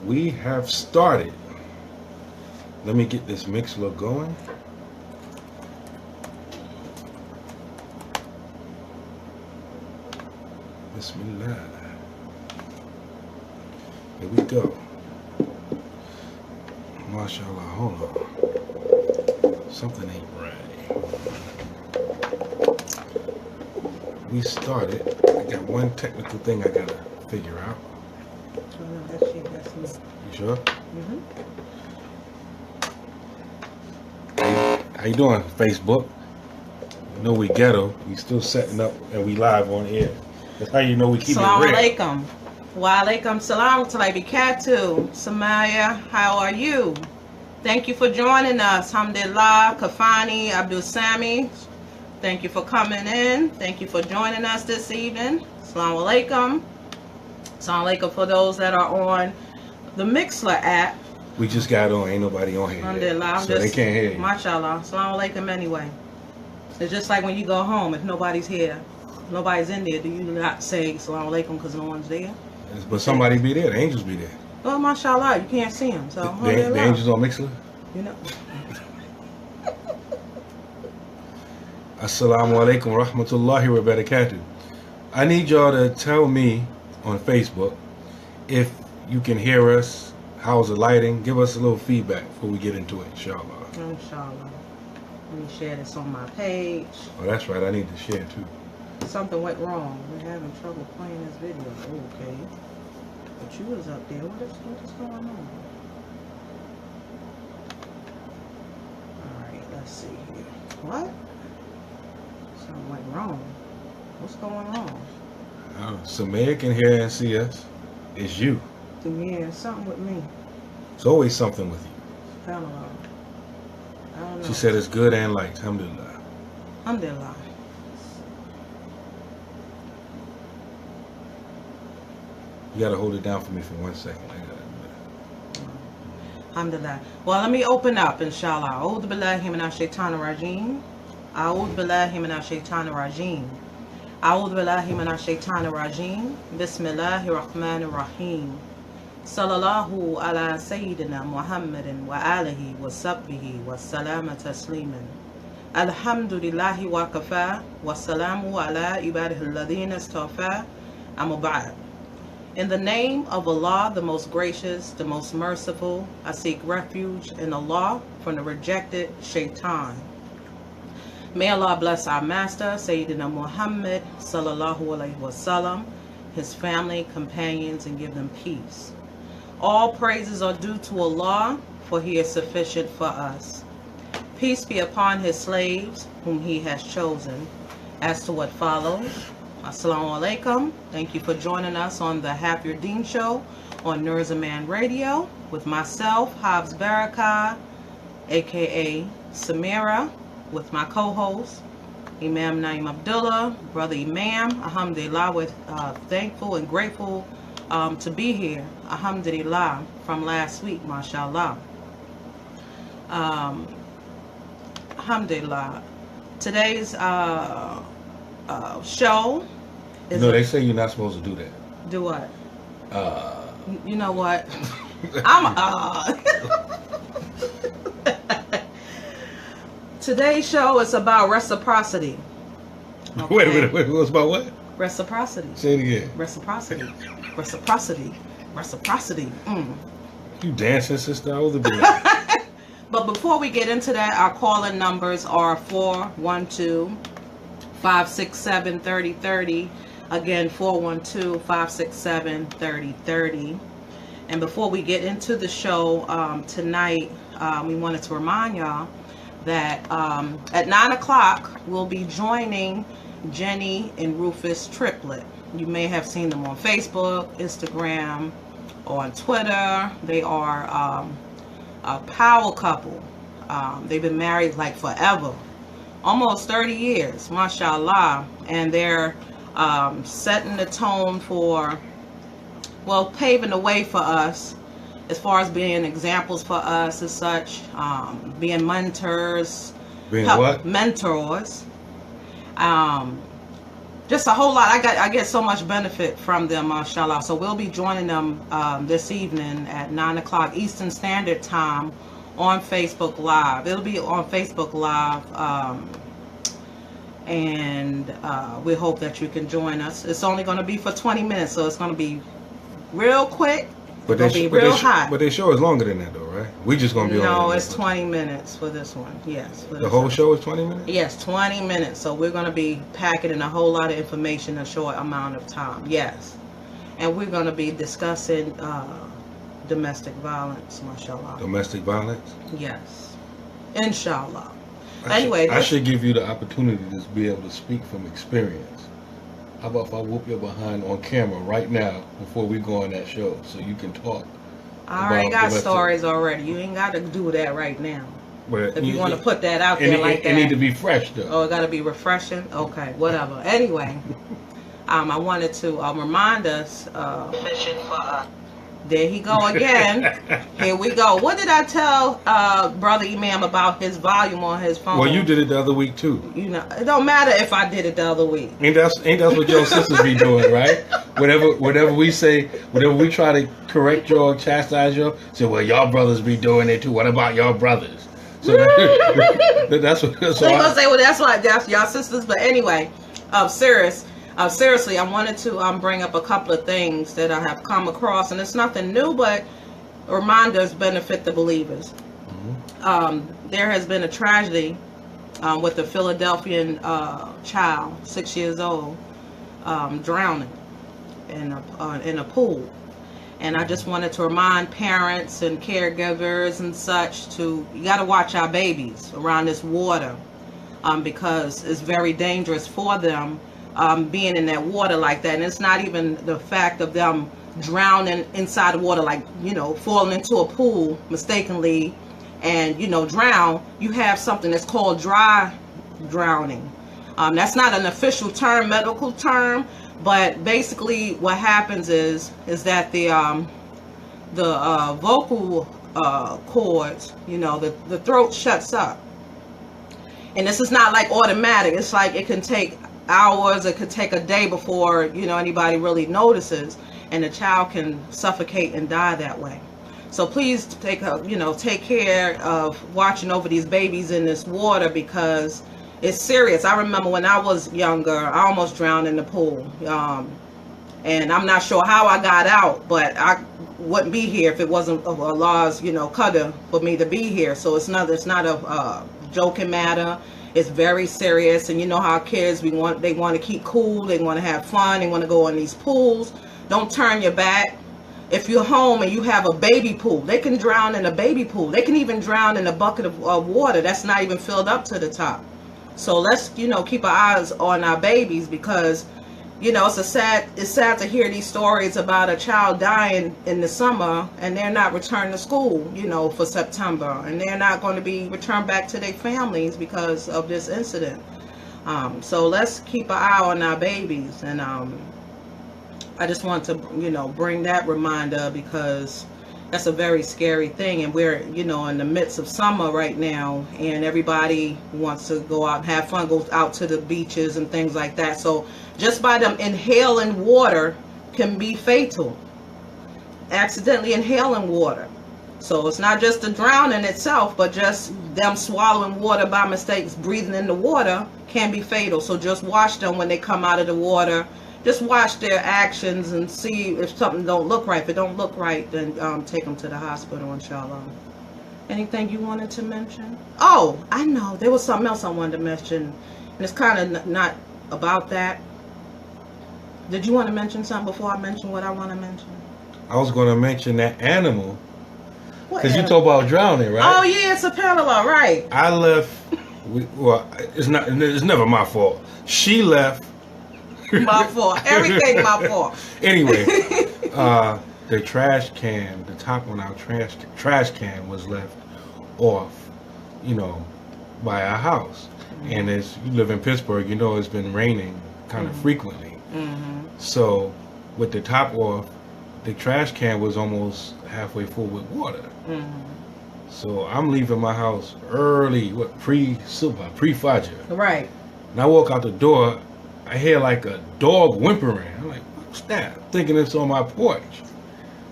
We have started. Let me get this mixer going. Bismillah. Here we go. MashaAllah. Hold on. Something ain't right. We started. I got one technical thing I gotta figure out. Oh, no, that's you. That's me. You sure? Mm-hmm. How you doing, Facebook? You know we ghetto. We still setting up and we live on air. That's how you know we keep it real. Assalamu alaikum. Wa alaikum salam wa barakatuh. Samaya, how are you? Thank you for joining us. Alhamdulillah, Kafani, Abdul Sami. Thank you for coming in. Thank you for joining us this evening. Assalamu alaikum. Assalamu alaikum for those that are on the Mixler app. We just got on. Ain't nobody on here Alhamdulillah. yet, so they can't hear you. Mashallah. Assalamu alaikum anyway. It's just like when you go home. If nobody's here, nobody's in there, do you not say Assalamu alaikum because no one's there? But somebody be there. The angels be there. Well, mashallah, you can't see them. So The angels on Mixler? You know. Assalamu alaikum wa rahmatullahi wa barakatuh. I need y'all to tell me on Facebook if you can hear us. How's the lighting? Give us a little feedback before we get into it, inshallah. Inshallah. Let me share this on my page. Oh, that's right. I need to share too. Something went wrong. We're having trouble playing this video. Okay. But you was up there. What is going on? Alright, let's see here. What? Something went wrong. What's going on? Samaya can hear and see us. It's you. Yeah, something with me. It's always something with you. Kind of I don't know. She said it's good and light. Alhamdulillah. Alhamdulillah. You gotta hold it down for me for 1 second. I gotta do Alhamdulillah. Well, let me open up, inshallah. A'udhu billahi minash shaitanir rajim. A'udhu billahi minash shaitanir rajim. A'udhu billahi minash shaitanir rajim. Bismillahir rahmanir rahim. Sallallahu ala Sayyidina Muhammadin wa alihi wa sahbihi wa salama tasliman. Alhamdulillahi wa kafa wa salamu ala ibadihi alladhina istafa. Amma ba'd. In the name of Allah, the most gracious, the most merciful, I seek refuge in Allah from the rejected shaitan. May Allah bless our master, Sayyidina Muhammad, sallallahu alayhi wasallam, his family, companions, and give them peace. All praises are due to Allah, for he is sufficient for us. Peace be upon his slaves, whom he has chosen. As to what follows, Assalamu alaikum. Thank you for joining us on the Have Your Deen show on Nurzaman Radio with myself, Habs Barakah, aka Samira, with my co-host, Imam Naim Abdullah, Brother Imam. Alhamdulillah, we're thankful and grateful to be here. Alhamdulillah, from last week, mashallah. Alhamdulillah. Today's show is... No, they say you're not supposed to do that. Do what? You know what? Today's show is about reciprocity. Okay? Wait a minute. What's about what? Reciprocity. Say it again. Reciprocity. Reciprocity. Reciprocity. You dancing, sister? All the bit. But before we get into that, our call-in numbers are 412-567-3030. Again, 412-567-3030. And before we get into the show tonight, we wanted to remind y'all that at 9 o'clock, we'll be joining Jenny and Rufus Triplet. You may have seen them on Facebook, Instagram, or on Twitter. They are a power couple. They've been married like forever, almost 30 years, mashallah. And they're setting the tone for, well, paving the way for us as far as being examples for us as such, being mentors. Being what? Mentors. just a whole lot. I get so much benefit from them, mashallah. So we'll be joining them this evening at 9 o'clock Eastern Standard Time on Facebook Live. It'll be on Facebook Live, and we hope that you can join us. It's only going to be for 20 minutes, so it's going to be real quick. But their show is longer than that, though, right? We just gonna be on. No, it's 20 minutes for this one. Yes. The whole show is 20 minutes. Yes, 20 minutes. So we're gonna be packing in a whole lot of information in a short amount of time. Yes, and we're gonna be discussing domestic violence, mashallah. Domestic violence. Yes, inshallah. I should give you the opportunity to be able to speak from experience. How about if I whoop your behind on camera right now before we go on that show so you can talk? I already got stories already. You ain't got to do that right now. But if you want to put that out there like that. It need to be fresh, though. Oh, it got to be refreshing? Okay, whatever. Anyway, I wanted to remind us. There he go again. Here we go. What did I tell Brother Imam about his volume on his phone? Well, you did it the other week too. You know, it don't matter if I did it the other week. Ain't that what your sisters be doing, right? Whatever we say, whatever we try to correct you or chastise you, say, well, y'all brothers be doing it too. What about y'all brothers? So that's what. So they gonna say, well, that's y'all sisters. But anyway, seriously, I wanted to bring up a couple of things that I have come across, and it's nothing new, but reminders benefit the believers. Mm-hmm. There has been a tragedy with a Philadelphian child, 6 years old, drowning in a pool. And I just wanted to remind parents and caregivers and such you got to watch our babies around this water because it's very dangerous for them. Being in that water like that, and it's not even the fact of them drowning inside the water, like, you know, falling into a pool mistakenly and, you know, drown. You have something that's called dry drowning. That's not an official term, medical term, but basically what happens is that the vocal cords, you know, the throat shuts up, and this is not like automatic. It's like it can take hours, it could take a day before, you know, anybody really notices, and the child can suffocate and die that way. So please take care of watching over these babies in this water because it's serious. I remember when I was younger, I almost drowned in the pool, and I'm not sure how I got out, but I wouldn't be here if it wasn't Allah's, you know, qadr for me to be here. So it's not a joking matter. It's very serious, and you know how kids, they want to keep cool, they want to have fun, they want to go in these pools. Don't turn your back. If you're home and you have a baby pool, they can drown in a baby pool. They can even drown in a bucket of water that's not even filled up to the top. So let's, you know, keep our eyes on our babies because, you know, it's sad to hear these stories about a child dying in the summer and they're not returned to school, you know, for September, and they're not going to be returned back to their families because of this incident. So let's keep our eye on our babies, and I just want to, you know, bring that reminder because that's a very scary thing, and we're, you know, in the midst of summer right now, and everybody wants to go out and have fun, go out to the beaches and things like that. So just by them inhaling water can be fatal. Accidentally inhaling water. So it's not just the drowning itself, but just them swallowing water by mistakes, breathing in the water can be fatal. So just watch them when they come out of the water. Just watch their actions and see if something don't look right. If it don't look right, then take them to the hospital, inshallah. Anything you wanted to mention? Oh, I know. There was something else I wanted to mention. And it's kind of not about that. Did you want to mention something before I mention what I want to mention? I was going to mention that animal. Because you talk about drowning, right? Oh, yeah, it's a parallel, right. I left. Well, it's never my fault. She left. My fault. Everything my fault. Anyway, the trash can, the top on our trash can was left off, you know, by our house. Mm-hmm. And as you live in Pittsburgh, you know it's been raining kind of frequently. Mm-hmm. So with the top off, the trash can was almost halfway full with water. Mm-hmm. So I'm leaving my house early, pre-Fajr. Right. And I walk out the door, I hear like a dog whimpering. I'm like, what's that? I'm thinking it's on my porch.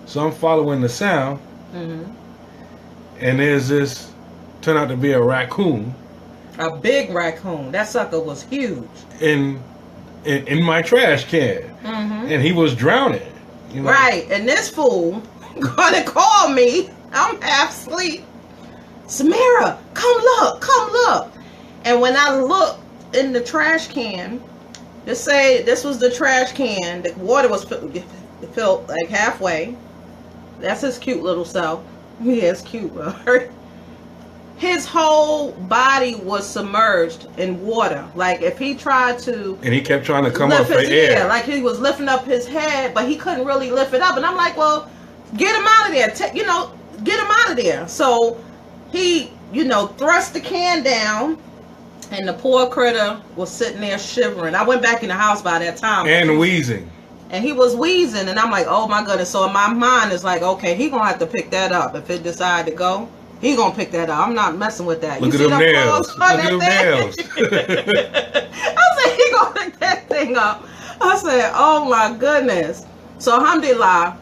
So I'm following the sound, and there's this, turned out to be a raccoon. A big raccoon. That sucker was huge. In my trash can. And he was drowning. You know? Right. And this fool gonna call me. I'm half asleep. Samira, come look. And when I looked in the trash can, just say this was the trash can. The water was filled like halfway. That's his cute little self. He is cute, bro. His whole body was submerged in water. Like if he tried to, and he kept trying to come up for air. Yeah, like he was lifting up his head, but he couldn't really lift it up. And I'm like, well, get him out of there. Get him out of there. So he, thrust the can down, and the poor critter was sitting there shivering. I went back in the house by that time. And wheezing. And he was wheezing, and I'm like, oh my goodness. So in my mind is like, okay, he gonna have to pick that up if it decide to go. He gonna pick that up. I'm not messing with that. Look at them nails. Look at them nails. I said, he gonna pick that thing up. I said, oh my goodness. So alhamdulillah,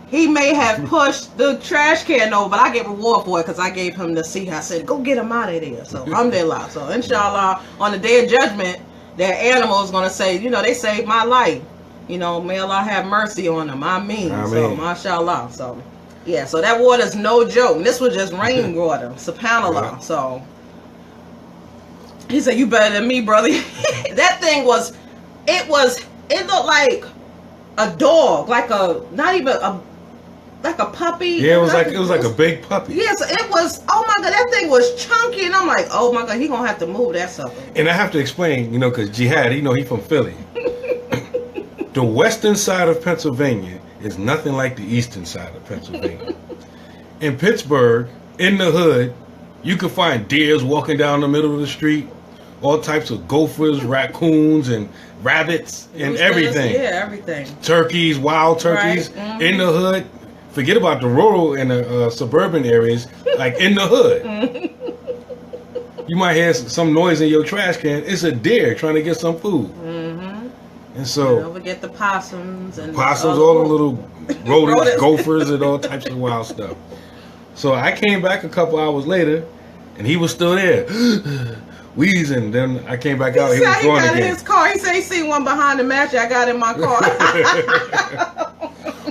he may have pushed the trash can over, but I get reward for it because I gave him the seat. I said, go get him out of there. So alhamdulillah. So inshallah, on the day of judgment, that animal is gonna say, they saved my life. May Allah have mercy on them. Ameen. So mashallah. So yeah, so that water's no joke. And this was just rain water. Subhanallah. So he said, you better than me, brother. That thing it looked like a dog, like like a puppy. Yeah, it was like a big puppy. Yeah, so it was, oh my God, that thing was chunky. And I'm like, oh my God, he gonna have to move that sucker. And I have to explain, because Jihad, he from Philly. The western side of Pennsylvania is nothing like the eastern side of Pennsylvania. In Pittsburgh, in the hood, you can find deers walking down the middle of the street, all types of gophers, raccoons, and rabbits, and everything. Yeah, everything. Turkeys, wild turkeys, in the hood. Forget about the rural and the suburban areas, like in the hood. You might hear some noise in your trash can. It's a deer trying to get some food. And so, don't forget the possums and all the little rodents, gophers, and all types of wild stuff. So I came back a couple hours later, and he was still there, wheezing. Then I came back out. He was gone again. In his car. He said he seen one behind the mattress I got in my car.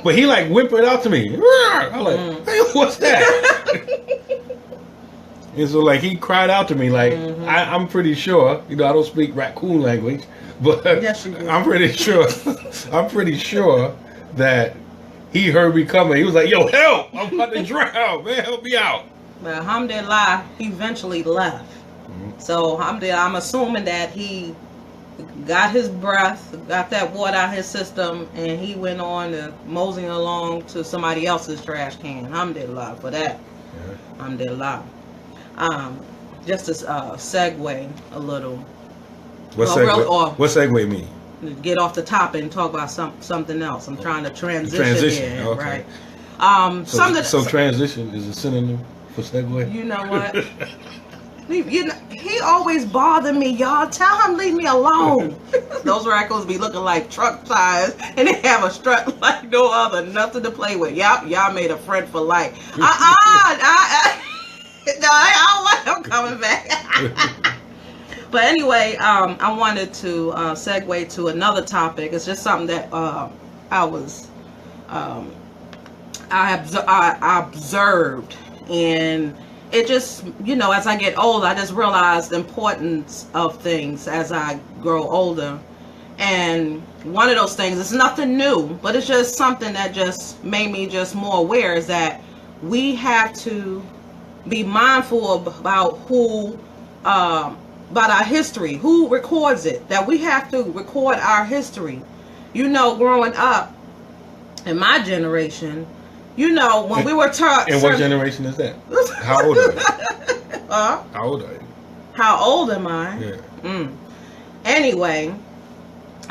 But he like whimpered out to me. I'm like, hey, what's that? And so like he cried out to me like, I'm pretty sure, I don't speak raccoon language. But yes, I'm pretty sure that he heard me coming. He was like, yo, help! I'm about to drown, man. Help me out. But alhamdulillah, he eventually left. So alhamdulillah, I'm assuming that he got his breath, got that water out of his system, and he went on to moseying along to somebody else's trash can. Alhamdulillah for that. Yeah. Alhamdulillah. Just to segue a little. What segue mean? Get off the top and talk about something else. I'm trying to transition. Here, okay. Right? So transition is a synonym for segue? You know what? He always bothered me, y'all. Tell him leave me alone. Those raccoons be looking like truck tires, and they have a strut like no other. Nothing to play with. Y'all made a friend for life. No, I don't want him coming back. But anyway, I wanted to segue to another topic. It's just something that I observed, and it just, as I get older, I just realize the importance of things as I grow older. And one of those things, it's nothing new, but it's just something that just made me just more aware, is that we have to be mindful about about our history, who records it, that we have to record our history. Growing up in my generation, when we were taught. And what generation is that? How old are you? How old are you? How old am I? Yeah. Anyway,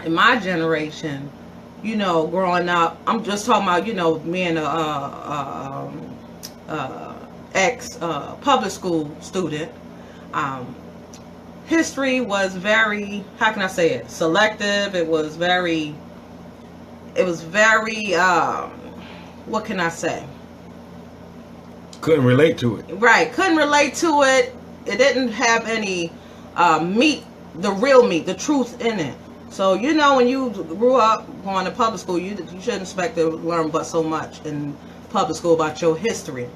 in my generation, growing up, I'm just talking about, me and ex public school student. history was very, how can I say it, selective. It was very, what can I say? Couldn't relate to it. Right, couldn't relate to it. It didn't have any meat, the real meat, the truth in it. So, you know, when you grew up going to public school, you shouldn't expect to learn but so much in public school about your history.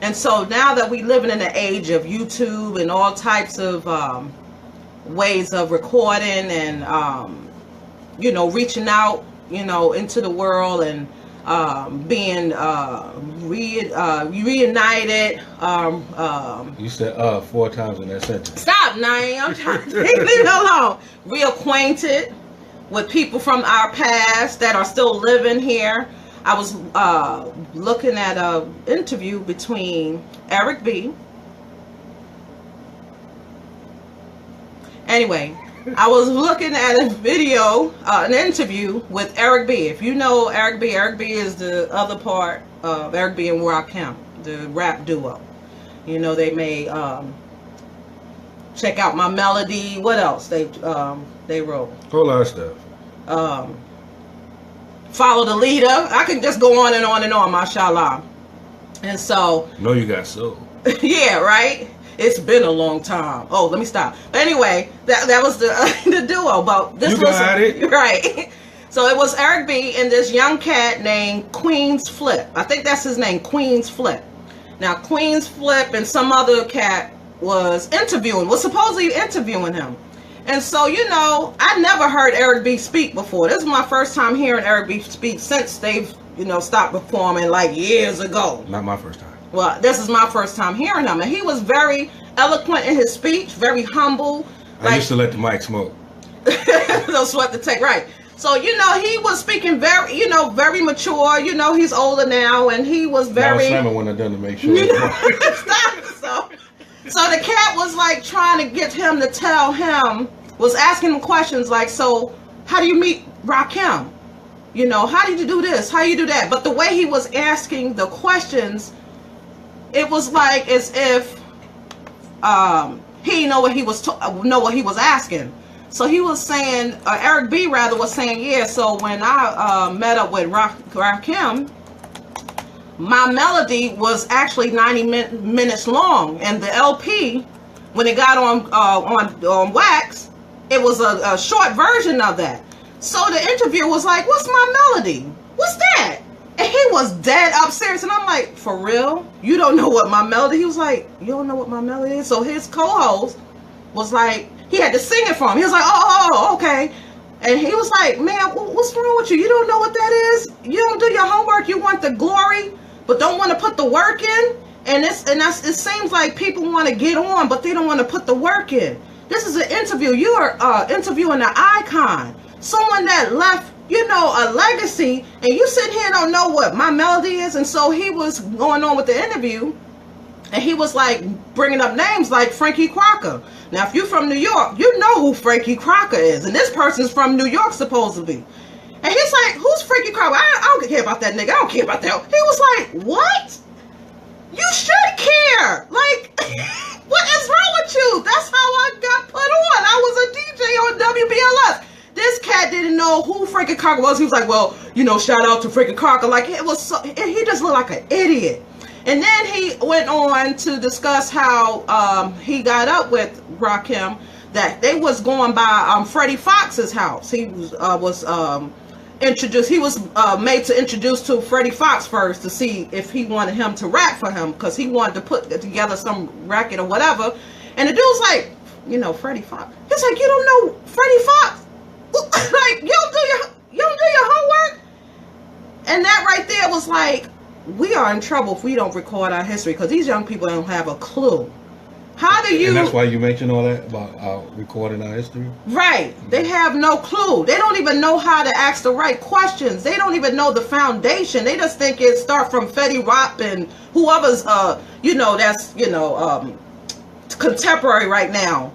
And so now that we living in the age of YouTube and all types of ways of recording and, you know, reaching out, you know, into the world and being reunited. You said 4 times in that sentence. Stop, Naeem. I'm trying to leave it alone. Reacquainted with people from our past that are still living here. I was looking at an interview between Eric B. Anyway, I was looking at a video, an interview with Eric B. If you know Eric B is the other part of Eric B and Rakim, the rap duo. You know, they made Check Out My Melody. What else they wrote? Whole lot of stuff. Follow the Leader. I can just go on and on and on, mashallah. And so, No, you got soul. yeah, right. It's been a long time. Oh, let me stop. But anyway, that was the the duo. But this You got it. Right. So it was Eric B and this young cat named Queen's Flip. I think that's his name, Queen's Flip. Now, Queen's Flip and some other cat was supposedly interviewing him. And so, you know, I never heard Eric B speak before. This is my first time hearing Eric B speak since they've, you know, stopped performing like years ago. Not my first time. Well, this is my first time hearing him. And he was very eloquent in his speech, very humble. I used to let the mic smoke. No sweat to take, right. So, you know, he was speaking very, you know, very mature. You know, he's older now, and he was very... I was slamming when I done to make sure. Stop. So the cat was like trying to get him to tell him, was asking him questions like, so how do you meet Rakim? You know, how did you do this? How you do that? But the way he was asking the questions, it was like as if he didn't know what he was asking. So he was saying, Eric B rather was saying, yeah, so when I met up with Rakim, my melody was actually 90 minutes long, and the LP, when it got on wax, it was a short version of that. So the interviewer was like, what's my melody? What's that? And he was dead up serious, and I'm like, for real? You don't know what my melody? He was like, you don't know what my melody is? So his co-host was like, he had to sing it for him. He was like, oh, okay. And he was like, man, what's wrong with you? You don't know what that is? You don't do your homework. You want the glory, but don't want to put the work in. And it seems like people want to get on, but they don't want to put the work in. This is an interview. You are interviewing an icon, someone that left, you know, a legacy, and you sit here and don't know what my melody is. And so he was going on with the interview, and he was like bringing up names like Frankie Crocker. Now, if you're from New York, you know who Frankie Crocker is, and this person's from New York supposedly. And he's like, who's Frankie Crocker? I don't care about that nigga. I don't care about that. He was like, what? You should care. Like, what is wrong with you? That's how I got put on. I was a DJ on WBLS. This cat didn't know who Frankie Crocker was. He was like, well, you know, shout out to Frankie Crocker. Like, it was so, he just looked like an idiot. And then he went on to discuss how he got up with Rakim, that they was going by Freddie Fox's house. He was introduced. He was made to introduce to Freddie Fox first to see if he wanted him to rap for him, because he wanted to put together some racket or whatever. And the dude was like, you know, Freddie Fox. He's like, you don't know Freddie Fox? Like, you don't do your homework? And that right there was like, we are in trouble if we don't record our history, because these young people don't have a clue. How do you... And that's why you mentioned all that about recording our history? Right. They have no clue. They don't even know how to ask the right questions. They don't even know the foundation. They just think it start from Fetty Wap and whoever's, you know, that's, you know, contemporary right now.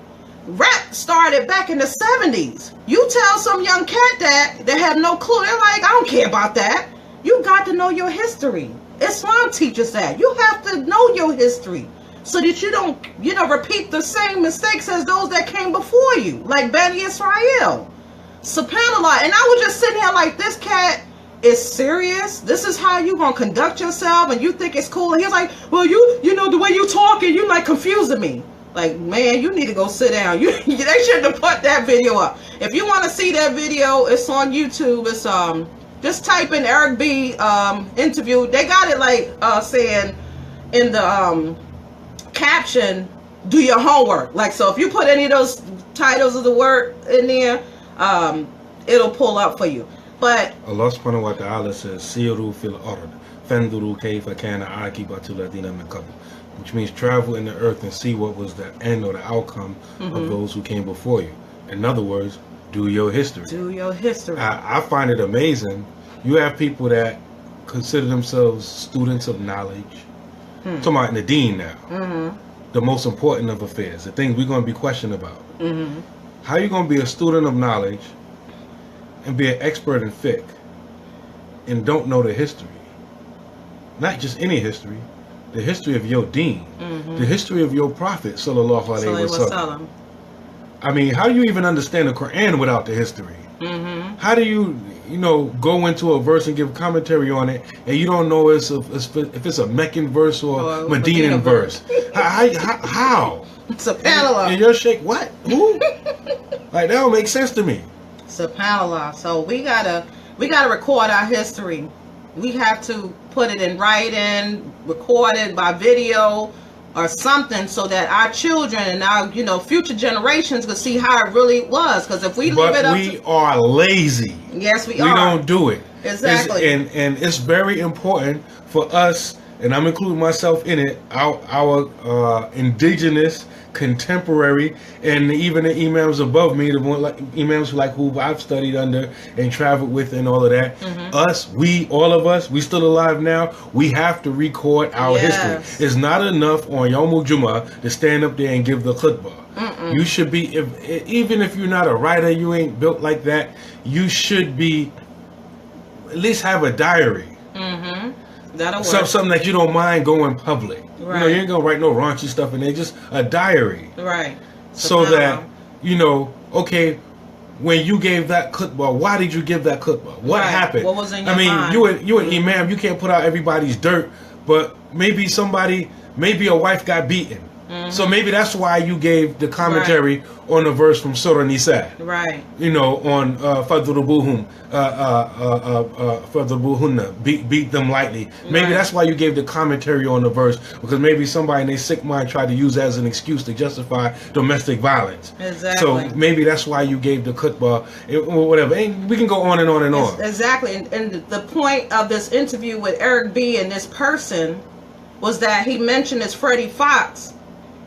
Rap started back in the 70s. You tell some young cat that, they have no clue. They're like, I don't care about that. You got to know your history. Islam teaches that. You have to know your history. so that you don't, repeat the same mistakes as those that came before you, like Bani Israel. SubhanAllah. And I was just sitting here like, this cat is serious? This is how you gonna conduct yourself and you think it's cool? And he's like, well, you know, the way you talking, you like confusing me. Like, man, you need to go sit down. They shouldn't have put that video up. If you want to see that video, it's on YouTube. It's just type in Eric B interview. They got it like saying in the caption, do your homework. Like, so if you put any of those titles of the word in there, it'll pull up for you. But Allah subhanahu wa ta'ala says, Siru fil ard, fanduru kayfa kana aqibatu ladina min qabl, which means travel in the earth and see what was the end or the outcome of those who came before you. In other words, do your history. Do your history. I find it amazing. You have people that consider themselves students of knowledge. I'm talking about in the deen now. The most important of affairs, the things we're going to be questioned about. How are you going to be a student of knowledge and be an expert in fiqh and don't know the history? Not just any history, the history of your deen, the history of your prophet, sallallahu alaihi wasallam. I mean, how do you even understand the Quran without the history? How do you, go into a verse and give commentary on it, and you don't know if it's a Meccan verse or Medinan verse? How? SubhanAllah. And you're shake, what? Who? Like, that don't make sense to me. SubhanAllah. So we gotta record our history. We have to put it in writing, record it by video or something, so that our children and our future generations can see how it really was. Because if we leave it up, we are lazy. Yes, we are. We don't do it. Exactly. And it's very important for us, and I'm including myself in it, our indigenous, contemporary, and even the imams above me, the one imams like who I've studied under and traveled with and all of that. All of us, we still alive now. We have to record our history. It's not enough on Yawmul Jumu'ah to stand up there and give the khutbah. You should be, even if you're not a writer, you ain't built like that, you should be, at least have a diary. That'll work. Something that you don't mind going public. Right. You ain't gonna write no raunchy stuff in there, just a diary. Right. So that, okay, when you gave that khutbah, why did you give that khutbah? What happened? What was in your mind? You an imam, you can't put out everybody's dirt, but maybe a wife got beaten. So maybe that's why you gave the commentary on the verse from Surah Nisa. Right. On Fadrubuhum, Fadrubuhunna, beat them lightly. Maybe that's why you gave the commentary on the verse, because maybe somebody in their sick mind tried to use that as an excuse to justify domestic violence. Exactly. So maybe that's why you gave the khutbah, whatever. And we can go on and on and on. Exactly. And the point of this interview with Eric B. and this person was that he mentioned as Freddie Fox.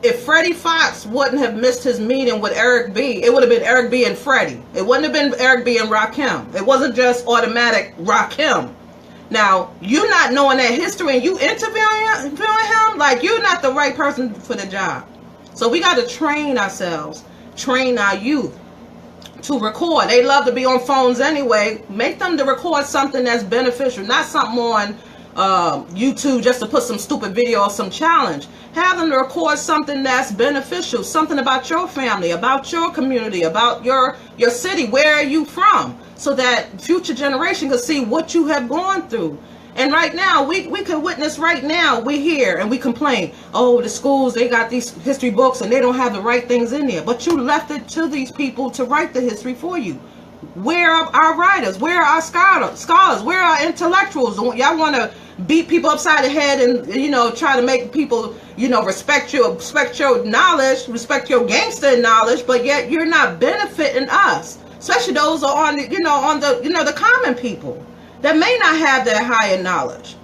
If Freddie Fox wouldn't have missed his meeting with Eric B, it would have been Eric B and Freddie. It wouldn't have been Eric B and Rakim. It wasn't just automatic Rakim. Now, you not knowing that history and you interviewing him, like, you're not the right person for the job. So we got to train ourselves, train our youth to record. They love to be on phones anyway. Make them to record something that's beneficial, not something on YouTube just to put some stupid video or some challenge. Have them to record something that's beneficial, something about your family, about your community, about your city, where are you from, so that future generation can see what you have gone through. And right now, we can witness right now, we hear and we complain, oh, the schools, they got these history books and they don't have the right things in there. But you left it to these people to write the history for you. Where are our writers? Where are our scholars? Where are our intellectuals? Y'all want to beat people upside the head and, try to make people, respect your knowledge, respect your gangster knowledge, but yet you're not benefiting us, especially those who are on the common people that may not have that higher knowledge.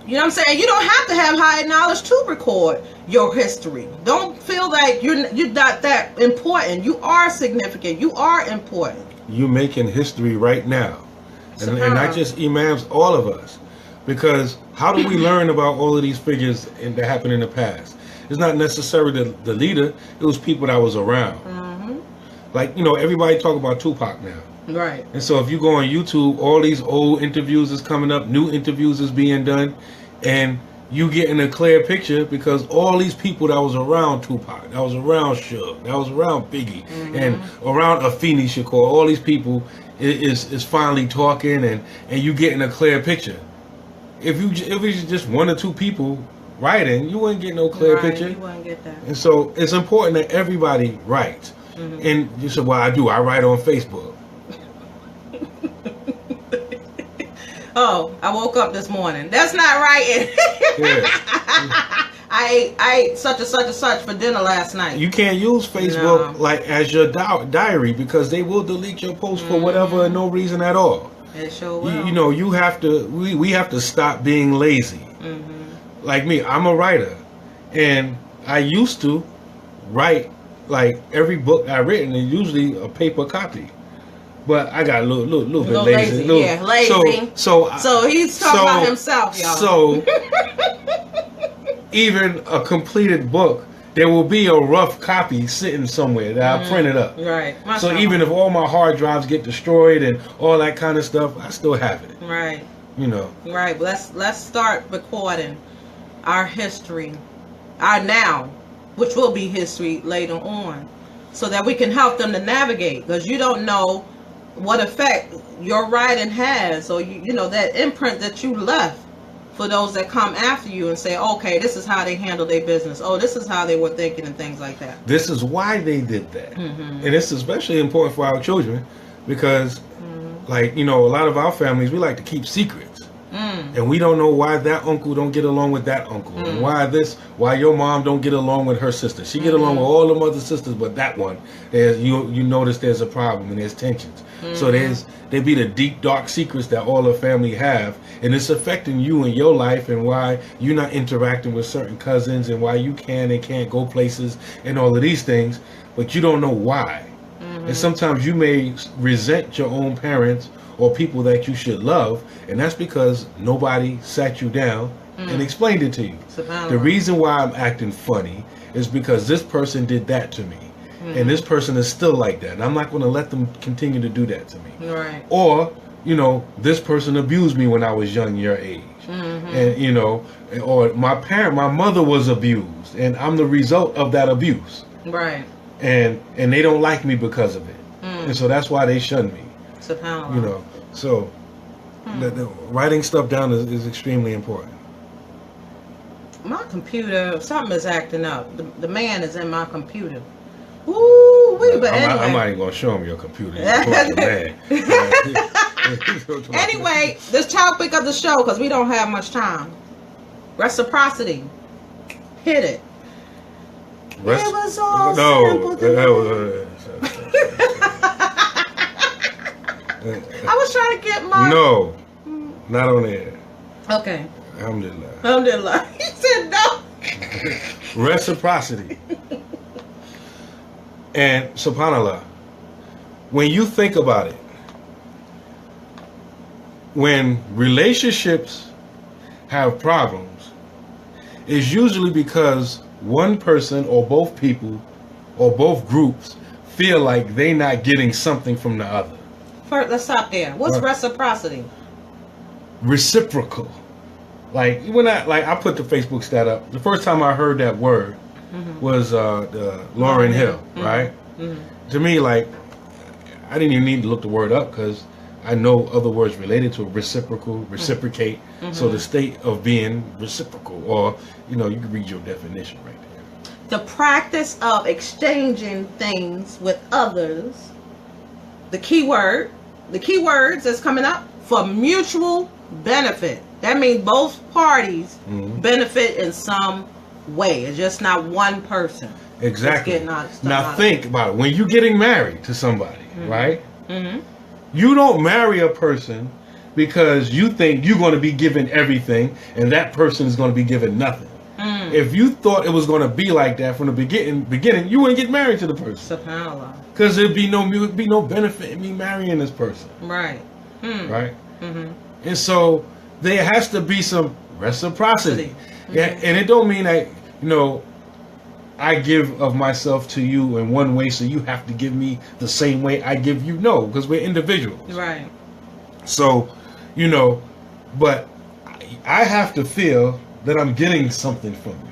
You know what I'm saying? You don't have to have higher knowledge to record your history. Don't feel like you're not that important. You are significant. You are important. You making history right now, and not just imams, all of us. Because how do we learn about all of these figures that happened in the past? It's not necessarily the leader. It was people that was around. Like, everybody talk about Tupac now. Right. And so if you go on YouTube, all these old interviews is coming up. New interviews is being done. And you getting a clear picture because all these people that was around Tupac, that was around Suge, that was around Biggie, and around Afeni Shakur, all these people is finally talking, and you getting a clear picture. If it's just one or two people writing, you wouldn't get no clear picture. You wouldn't get that. And so it's important that everybody writes. And you said, well, I write on Facebook. Oh, I woke up this morning. That's not writing. Yeah. I ate such and such and such for dinner last night. You can't use Facebook like as your diary because they will delete your post for whatever no reason at all. It sure will. You know, you have to. We have to stop being lazy. Like me, I'm a writer, and I used to write like every book I written, and usually a paper copy. But I got a little bit lazy. Yeah, lazy. So he's talking about himself, y'all. So even a completed book, there will be a rough copy sitting somewhere that I printed up. Right. So even if all my hard drives get destroyed and all that kind of stuff, I still have it. Right. You know. Right. Let's start recording our history, our now, which will be history later on, so that we can help them to navigate. Because you don't know what effect your writing has, or you know that imprint that you left for those that come after you and say, okay, this is how they handle their business. Oh, this is how they were thinking and things like that. This is why they did that. And it's especially important for our children because, like, you know, a lot of our families, we like to keep secrets. And we don't know why that uncle don't get along with that uncle. And why your mom don't get along with her sister. She get along with all them other sisters, but that one, you notice there's a problem and there's tensions. So there be the deep, dark secrets that all the family have, and it's affecting you in your life and why you're not interacting with certain cousins and why you can and can't go places and all of these things, but you don't know why. And sometimes you may resent your own parents or people that you should love, and that's because nobody sat you down and explained it to you. The reason why I'm acting funny is because this person did that to me. And this person is still like that. And I'm not going to let them continue to do that to me. Right. Or, you know, this person abused me when I was young, your age. And, you know, or my mother was abused. And I'm the result of that abuse. Right. And they don't like me because of it. And so that's why they shun me. SubhanAllah. You know, so the writing stuff down is extremely important. My computer, something is acting up. The man is in my computer. Ooh, but anyway. I'm not even going to show him your computer. Anyway, this topic of the show, because we don't have much time. Reciprocity. Hit it. It was all simple to I was trying to get my... No, not on air. Okay. Alhamdulillah. Alhamdulillah. He said no. Reciprocity. And subhanAllah, when you think about it, when relationships have problems, it's usually because one person or both people or both groups feel like they're not getting something from the other. First, let's stop there. What's reciprocity? Reciprocal. Like when I put the Facebook stat up, the first time I heard that word was Lauryn Hill, right? To me, like, I didn't even need to look the word up because I know other words related to reciprocal, reciprocate. So the state of being reciprocal, or, you know, you can read your definition right there. The practice of exchanging things with others. The keywords that's coming up, for mutual benefit. That means both parties benefit in some way. It's just not one person. Exactly. Now think about it. When you're getting married to somebody, right? You don't marry a person because you think you're going to be given everything and that person is going to be given nothing. If you thought it was going to be like that from the beginning, you wouldn't get married to the person. SubhanAllah. Because there'd be no benefit in me marrying this person. Right. Right. And so there has to be some reciprocity. Yeah, and it don't mean that, you know, I give of myself to you in one way, so you have to give me the same way I give you. No, because we're individuals. Right. So, you know, but I have to feel that I'm getting something from you.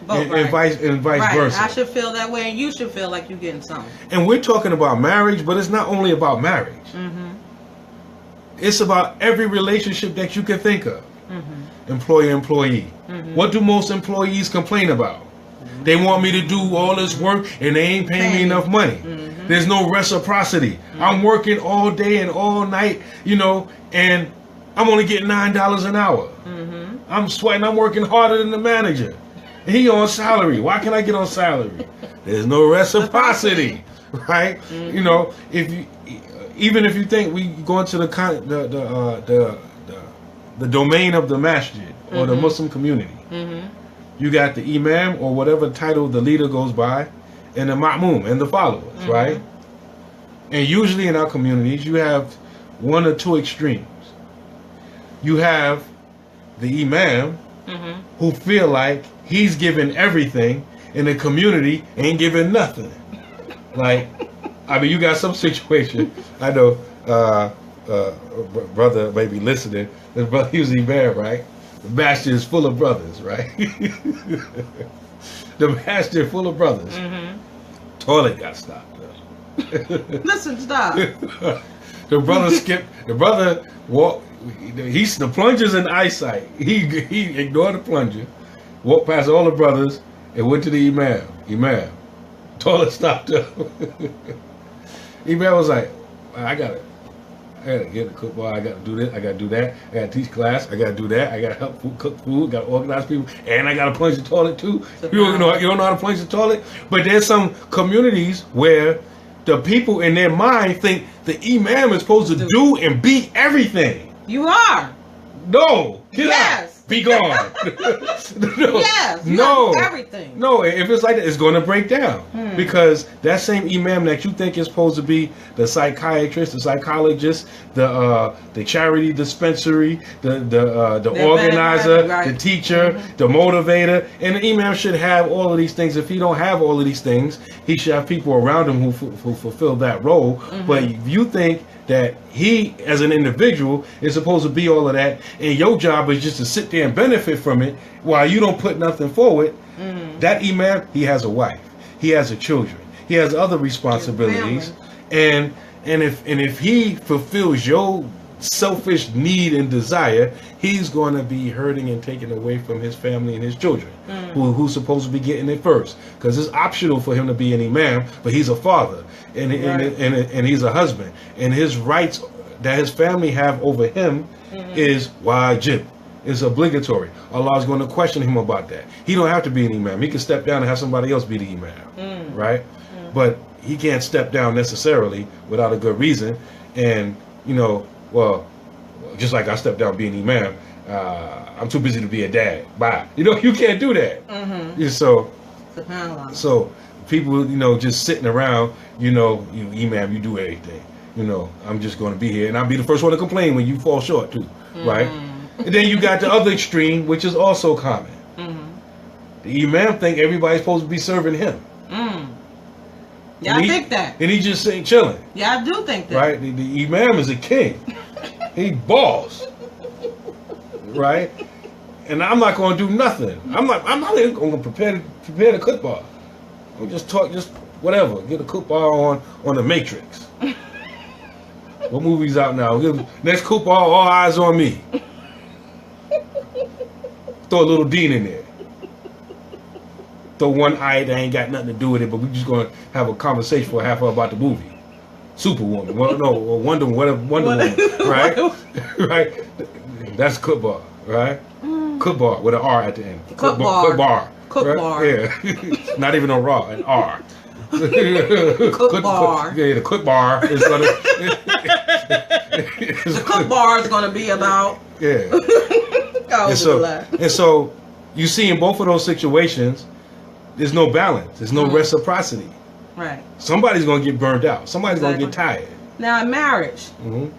Both, And vice versa. I should feel that way, and you should feel like you're getting something. And we're talking about marriage, but it's not only about marriage. It's about every relationship that you can think of. Employer-employee. What do most employees complain about? They want me to do all this work, and they ain't paying me enough money. There's no reciprocity. I'm working all day and all night, you know, and I'm only getting $9 an hour. I'm sweating. I'm working harder than the manager. He on salary. Why can't I get on salary? There's no reciprocity, right? You know, even if you think we go into the domain of the masjid or the Muslim community, you got the imam or whatever title the leader goes by, and the ma'mum and the followers, right? And usually in our communities, you have one or two extremes. You have the imam who feel like he's giving everything and the community ain't giving nothing. Like, I mean, you got some situation. I know brother may be listening. His brother, he was imam, right? The masjid is full of brothers, right? The masjid full of brothers. Toilet got stopped up. Listen, stop. The brother walked. The plunger's in eyesight. He ignored the plunger, walked past all the brothers, and went to the imam. Imam, toilet stopped up. Imam was like, I gotta get the cook bar. I gotta do this. I gotta do that. I gotta teach class. I gotta do that. I gotta help cook food. Gotta organize people, and I gotta plunge the toilet too. You don't know how to plunge the toilet. But there's some communities where the people in their mind think the imam is supposed to do and be everything. You are. No. Get out. Be gone. No. Yes. No. Everything. No. If it's like that, it's going to break down because that same imam that you think is supposed to be the psychiatrist, the psychologist, the charity dispensary, the organizer, the teacher, the motivator, and the imam should have all of these things. If he don't have all of these things, he should have people around him who fulfill that role. But if you think that he, as an individual, is supposed to be all of that, and your job is just to sit there and benefit from it while you don't put nothing forward, that imam, he has a wife, he has children, he has other responsibilities, and if he fulfills your selfish need and desire, he's going to be hurting and taken away from his family and his children, who's supposed to be getting it first, because it's optional for him to be an imam, but he's a father and he's a husband, and his rights that his family have over him is wajib. It's obligatory. Allah is going to question him about that. He don't have to be an imam. He can step down and have somebody else be the imam, right? But he can't step down necessarily without a good reason. And you know, well, just like I stepped down being imam, I'm too busy to be a dad. Bye. You know, you can't do that. So people, you know, just sitting around, you know, you imam, you do everything. You know, I'm just going to be here, and I'll be the first one to complain when you fall short too, right? And then you got the other extreme, which is also common. The imam think everybody's supposed to be serving him. Yeah, I think that. And he just ain't chilling. Yeah, I do think that. Right? The imam is a king. He boss. Right? And I'm not going to do nothing. I'm not even going to prepare the cook bar. I'm just whatever. Get a cook bar on the Matrix. What movie's out now? Next cook bar, all eyes on me. Throw a little Dean in there. Throw one eye that ain't got nothing to do with it, but we're just going to have a conversation for a half hour about the movie. Superwoman. Well, no, Wonder Woman, right? Right? That's cook bar, right? Cook bar with an R at the end. Cook bar. Yeah. Not even a raw, an R. Cook bar. Yeah, the cook bar is going to... The cook bar is going to be about... Yeah. And so you see in both of those situations, there's no balance. There's no reciprocity. Right. Somebody's going to get burned out. Somebody's going to get tired. Now, in marriage,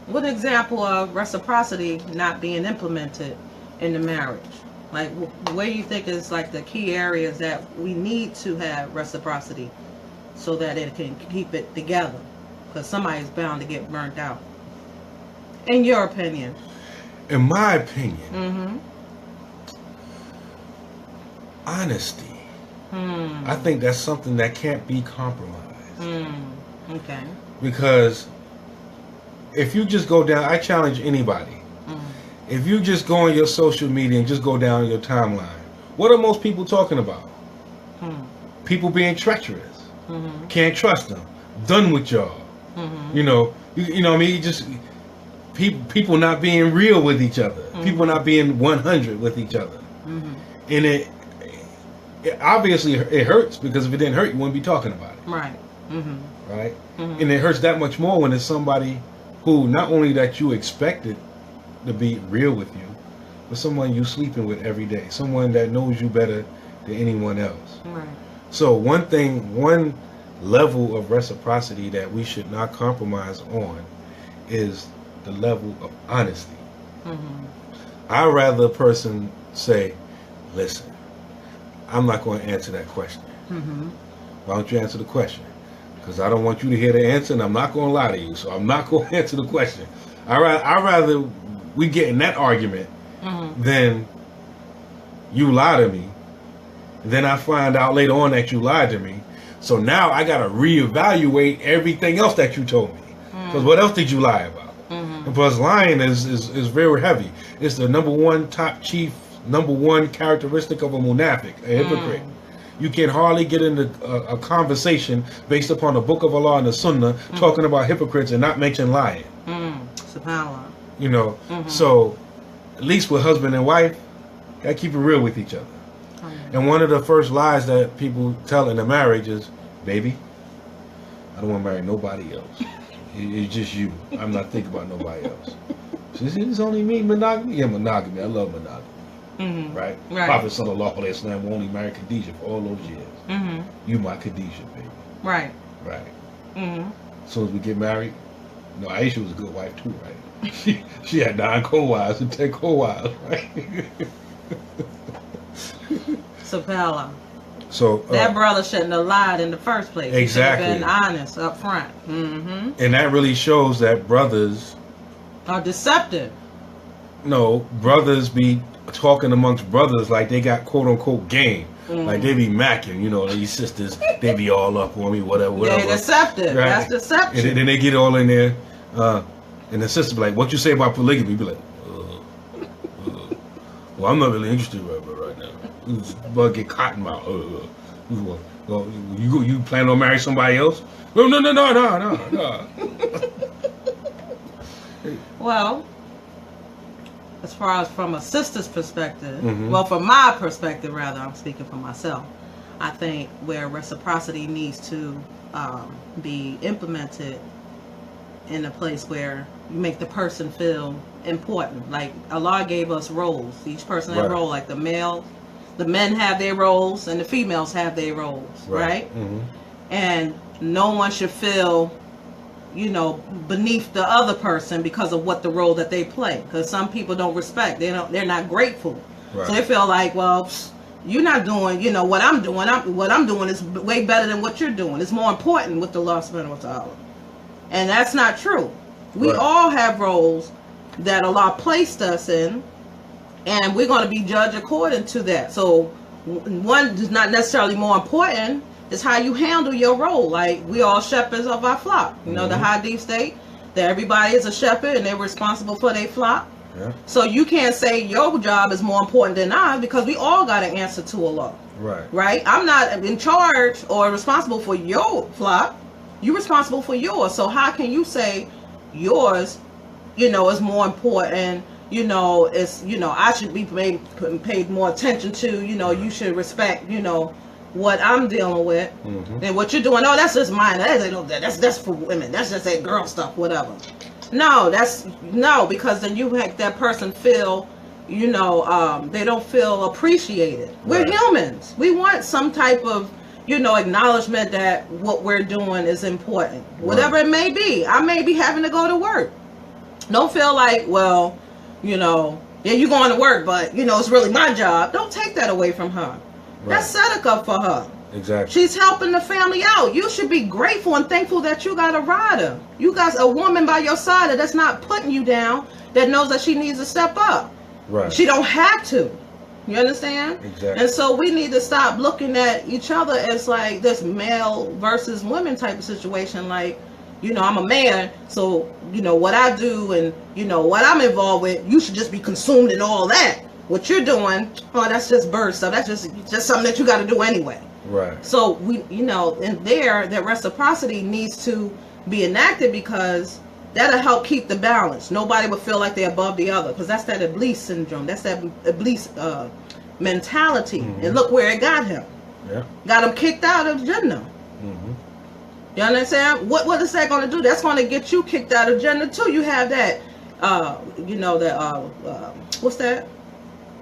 what example of reciprocity not being implemented in the marriage? Like, where do you think is like the key areas that we need to have reciprocity so that it can keep it together? Because somebody's bound to get burnt out. In your opinion? In my opinion, honesty. I think that's something that can't be compromised. Okay. Because if you just go down, I challenge anybody. If you just go on your social media and just go down your timeline, what are most people talking about? People being treacherous. Can't trust them. Done with y'all. You know what I mean? Just people not being real with each other. People not being 100 with each other. And it obviously it hurts, because if it didn't hurt, you wouldn't be talking about it. Right. Right? And it hurts that much more when it's somebody who not only that you expected to be real with you, but someone you sleeping with every day, someone that knows you better than anyone else. Right. So one level of reciprocity that we should not compromise on is the level of honesty. I'd rather a person say, listen, I'm not going to answer that question. Why don't you answer the question? Because I don't want you to hear the answer, and I'm not going to lie to you, so I'm not going to answer the question. I'd rather we get in that argument than you lie to me. Then I find out later on that you lied to me. So now I got to reevaluate everything else that you told me. Because what else did you lie about? And plus, lying is very heavy. It's the number one characteristic of a munafiq, a hypocrite. You can hardly get into a conversation based upon the Book of Allah and the Sunnah talking about hypocrites and not mention lying. SubhanAllah. You know, so at least with husband and wife, gotta keep it real with each other. And one of the first lies that people tell in a marriage is, baby, I don't want to marry nobody else. It's just you. I'm not thinking about nobody else. She said, it's only me, monogamy? Yeah, monogamy. I love monogamy. Right? Prophet Sallallahu Alaihi Wasallam only married Khadijah for all those years. You my Khadijah, baby. Right. As soon as we get married, no, Aisha was a good wife too, right? She had 9 co-wives and 10 co-wives, right? SubhanAllah. So that brother shouldn't have lied in the first place. Exactly. He should have been honest up front. And that really shows that brothers are deceptive. No, brothers be talking amongst brothers like they got quote unquote game. Like they be macking, you know, these sisters, they be all up on me, whatever. They're deceptive. Right? That's deception. And then they get all in there, and the sister be like, what you say about polygamy? Be like, well, I'm not really interested right now. But get cotton mouth. You plan on marrying somebody else? No. Well, as far as from a sister's perspective, well, from my perspective, rather, I'm speaking for myself, I think where reciprocity needs to be implemented in a place where you make the person feel important. Like Allah gave us roles. Each person has a role. Like the men have their roles and the females have their roles, right? And no one should feel, you know, beneath the other person because of what the role that they play. Because some people don't respect. They're not grateful. So they feel like, well, you're not doing, you know, what I'm doing. What I'm doing is way better than what you're doing. It's more important with the Allah subhanahu wa ta'ala. And that's not true. We all have roles that Allah placed us in, and we're going to be judged according to that. So one is not necessarily more important. It's how you handle your role. Like, we all shepherds of our flock. You know, the hadith state that everybody is a shepherd and they're responsible for their flock. So you can't say your job is more important than ours, because we all got to answer to Allah. Right? I'm not in charge or responsible for your flock. You're responsible for yours. So how can you say yours, you know, is more important? You know, it's, you know, I should be paid more attention to. You know, you should respect, you know, what I'm dealing with and what you're doing. Oh, that's just mine. That's for women. That's just that girl stuff, whatever. No, because then you make that person feel, you know, they don't feel appreciated. We're humans. We want some type of, you know, acknowledgement that what we're doing is important. Whatever it may be. I may be having to go to work. Don't feel like, well, you know, yeah, you're going to work, but, you know, it's really my job. Don't take that away from her. That's sadaqah for her. Exactly. She's helping the family out. You should be grateful and thankful that you got a rider. You got a woman by your side that's not putting you down, that knows that she needs to step up. She don't have to. You understand? Exactly. And so we need to stop looking at each other as like this male versus women type of situation. Like, you know, I'm a man, so, you know, what I do and, you know, what I'm involved with, you should just be consumed in all that. What you're doing, oh, that's just bird stuff. That's just something that you got to do anyway. Right. So we, you know, and there, that reciprocity needs to be enacted because that'll help keep the balance. Nobody would feel like they're above the other because that's that Iblis syndrome. That's that Iblis mentality. And look where it got him. Yeah. Got him kicked out of Jannah. You understand? What is that going to do? That's going to get you kicked out of Jannah too. You have that, you know, that, what's that?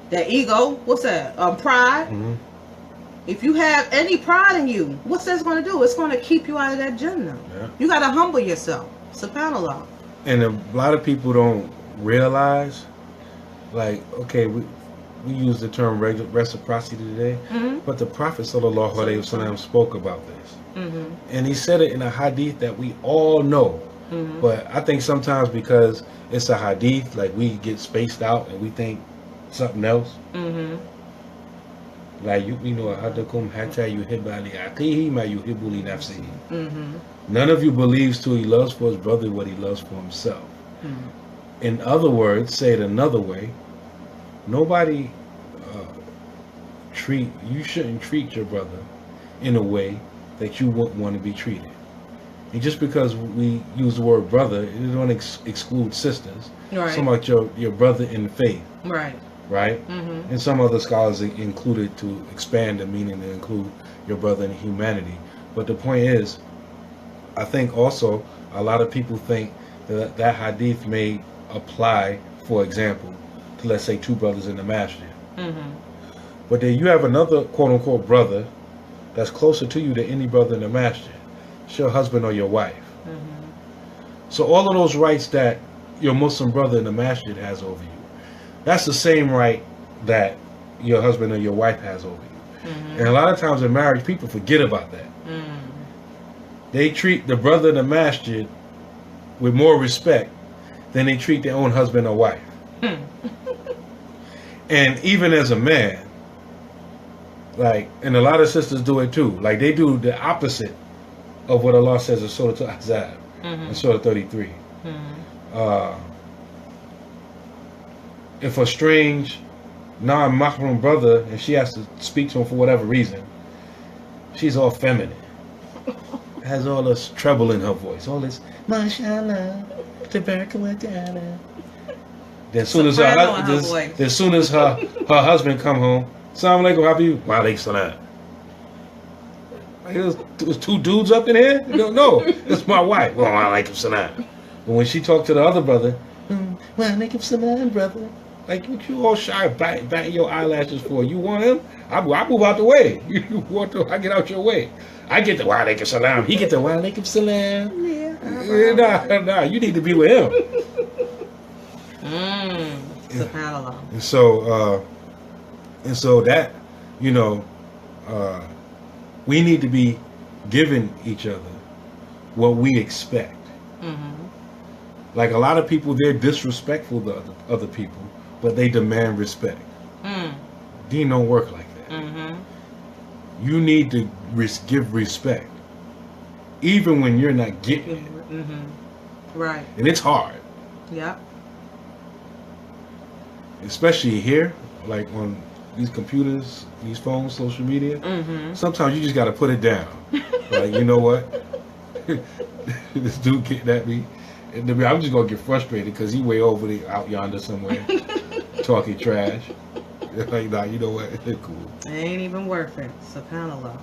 That ego. What's that? Pride. If you have any pride in you, what's that going to do? It's going to keep you out of that Jannah. Yeah. You got to humble yourself. SubhanAllah. And a lot of people don't realize, like, okay, we use the term reciprocity today, but the Prophet sallallahu alaihi wasallam spoke about this. And he said it in a hadith that we all know. But I think sometimes because it's a hadith, like we get spaced out and we think something else. Like, you know, ahadukum hatta yuhibba li akhihi ma yuhibbu li nafsihi. None of you believes till he loves for his brother what he loves for himself. In other words, say it another way, nobody you shouldn't treat your brother in a way that you wouldn't want to be treated. And just because we use the word brother, it don't exclude sisters. Right. Some like your brother in the faith. Right. Right? And some other scholars included to expand the meaning to include your brother in humanity. But the point is, I think also a lot of people think that that hadith may apply, for example, to, let's say, two brothers in the masjid. But then you have another quote-unquote brother that's closer to you than any brother in the masjid. It's your husband or your wife. So all of those rights that your Muslim brother in the masjid has over you, that's the same right that your husband or your wife has over you. And a lot of times in marriage, people forget about that. They treat the brother in the masjid with more respect than they treat their own husband or wife. And even as a man, like, and a lot of sisters do it too. Like, they do the opposite of what Allah says in Surah Al-Ahzab, in Surah 33. If a strange, non-mahram brother, and she has to speak to him for whatever reason, she's all feminine. Has all this treble in her voice, all this mashallah, tabaraka wa ta'ala. Then soon as her husband come home, Assalamu alaikum, how are you? Wa alaikum salam. Like, there was two dudes up in here? No, it's my wife. Wa alaikum salam. But when she talked to the other brother, wa alaikum salam, brother. Like, what you all shy batting your eyelashes for? You want him? I move out the way. You want to? I get out your way. I get the wa alaikum salam. He get the wa alaikum salam. Yeah. Nah. You need to be with him. SubhanAllah. And so that, you know, we need to be giving each other what we expect. Like, a lot of people, they're disrespectful to other people, but they demand respect. Deen don't work like that. You need to give respect, even when you're not getting it. Right. And it's hard. Yeah. Especially here, like on these computers, these phones, social media. Sometimes you just got to put it down. Like, you know what? This dude getting at me. And I'm just going to get frustrated because he way over there, out yonder somewhere, talking trash. Like, nah, you know what? It's cool. It ain't even worth it. SubhanAllah.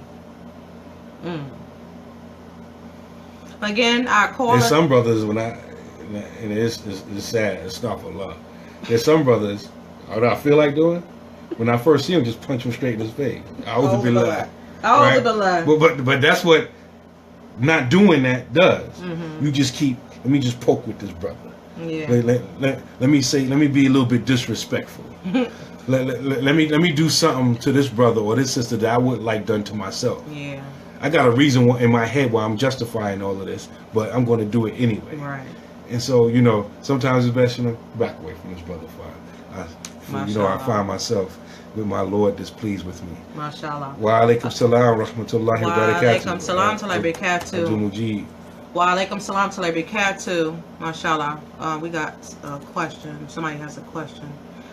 Again, I call There's some brothers, and it's sad, it's not for love. There's some brothers, what I feel like doing, when I first see him, just punch him straight in his face. A'udhu billah. A'udhu billah. But that's what not doing that does. You just keep, let me just poke with this brother. Yeah. Let me be a little bit disrespectful. let me do something to this brother or this sister that I wouldn't like done to myself. Yeah. I got a reason in my head why I'm justifying all of this, but I'm going to do it anyway. Right. And so, you know, sometimes it's best, you know, back away from this brother. I find myself with my Lord displeased with me. MashaAllah. Wa alaikum salam rahmatullahi wa barakatuh. Wa alaikum salam to barakatuh. Abdul Mujib. Wa alaikum salam to barakatuh. MashaAllah. We got a question. Somebody has a question.